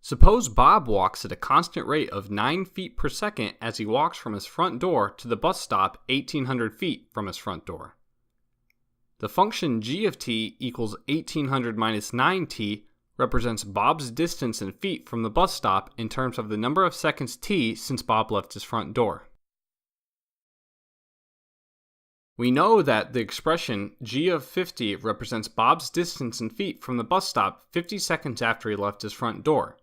Suppose Bob walks at a constant rate of 9 feet per second as he walks from his front door to the bus stop 1,800 feet from his front door. The function g of t equals 1,800 minus 9t represents Bob's distance in feet from the bus stop in terms of the number of seconds t since Bob left his front door. We know that the expression g of 50 represents Bob's distance in feet from the bus stop 50 seconds after he left his front door.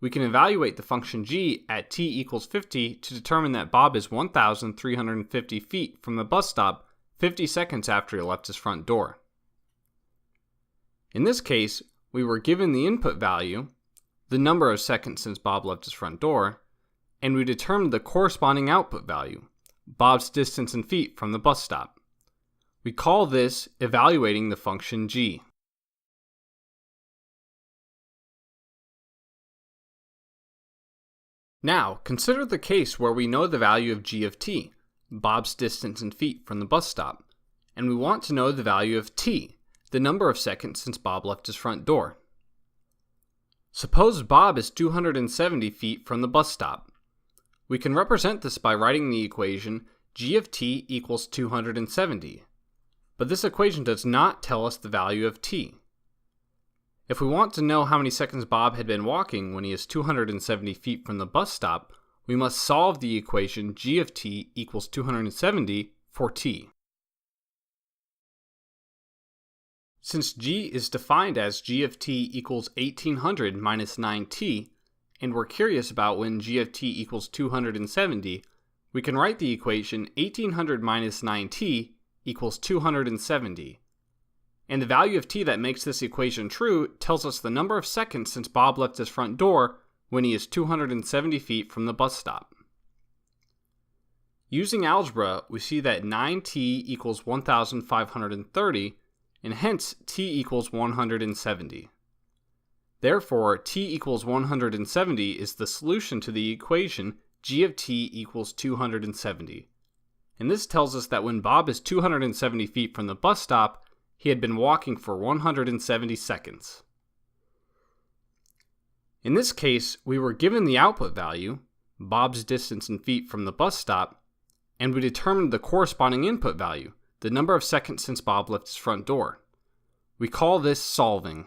We can evaluate the function g at t equals 50 to determine that Bob is 1,350 feet from the bus stop 50 seconds after he left his front door. In this case, we were given the input value, the number of seconds since Bob left his front door, and we determined the corresponding output value, Bob's distance in feet from the bus stop. We call this evaluating the function g. Now, consider the case where we know the value of g of t, Bob's distance in feet from the bus stop, and we want to know the value of t, the number of seconds since Bob left his front door. Suppose Bob is 270 feet from the bus stop. We can represent this by writing the equation g of t equals 270, but this equation does not tell us the value of t. If we want to know how many seconds Bob had been walking when he is 270 feet from the bus stop, we must solve the equation g of t equals 270 for t. Since g is defined as g of t equals 1,800 minus 9t, and we're curious about when g of t equals 270, we can write the equation 1,800 minus 9t equals 270. And the value of t that makes this equation true tells us the number of seconds since Bob left his front door when he is 270 feet from the bus stop. Using algebra, we see that 9t equals 1,530, and hence t equals 170. Therefore, t equals 170 is the solution to the equation g of t equals 270. And this tells us that when Bob is 270 feet from the bus stop, he had been walking for 170 seconds. In this case, we were given the output value, Bob's distance in feet from the bus stop, and we determined the corresponding input value, the number of seconds since Bob left his front door. We call this solving.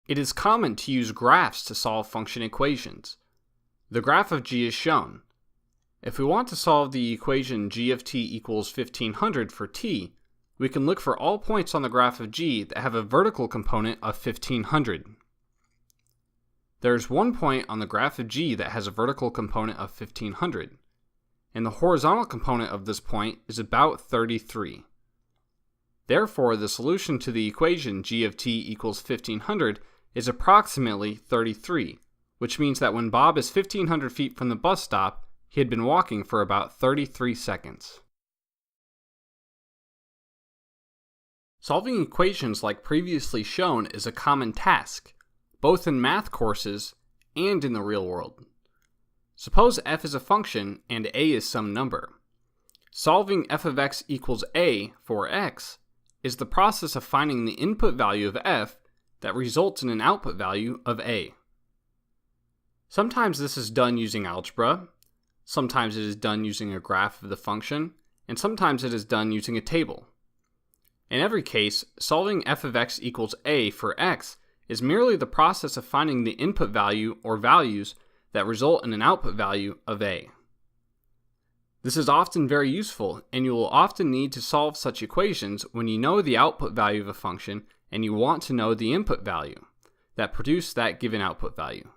It is common to use graphs to solve function equations. The graph of g is shown. If we want to solve the equation g of t equals 1,500 for t, we can look for all points on the graph of g that have a vertical component of 1,500. There is one point on the graph of g that has a vertical component of 1,500, and the horizontal component of this point is about 33. Therefore, the solution to the equation g of t equals 1,500 is approximately 33, which means that when Bob is 1,500 feet from the bus stop, he had been walking for about 33 seconds. Solving equations like previously shown is a common task, both in math courses and in the real world. Suppose f is a function and a is some number. Solving f of x equals a for x is the process of finding the input value of f that results in an output value of a. Sometimes this is done using algebra, sometimes it is done using a graph of the function, and sometimes it is done using a table. In every case, solving f of x equals a for x is merely the process of finding the input value or values that result in an output value of a. This is often very useful, and you will often need to solve such equations when you know the output value of a function and you want to know the input value that produced that given output value.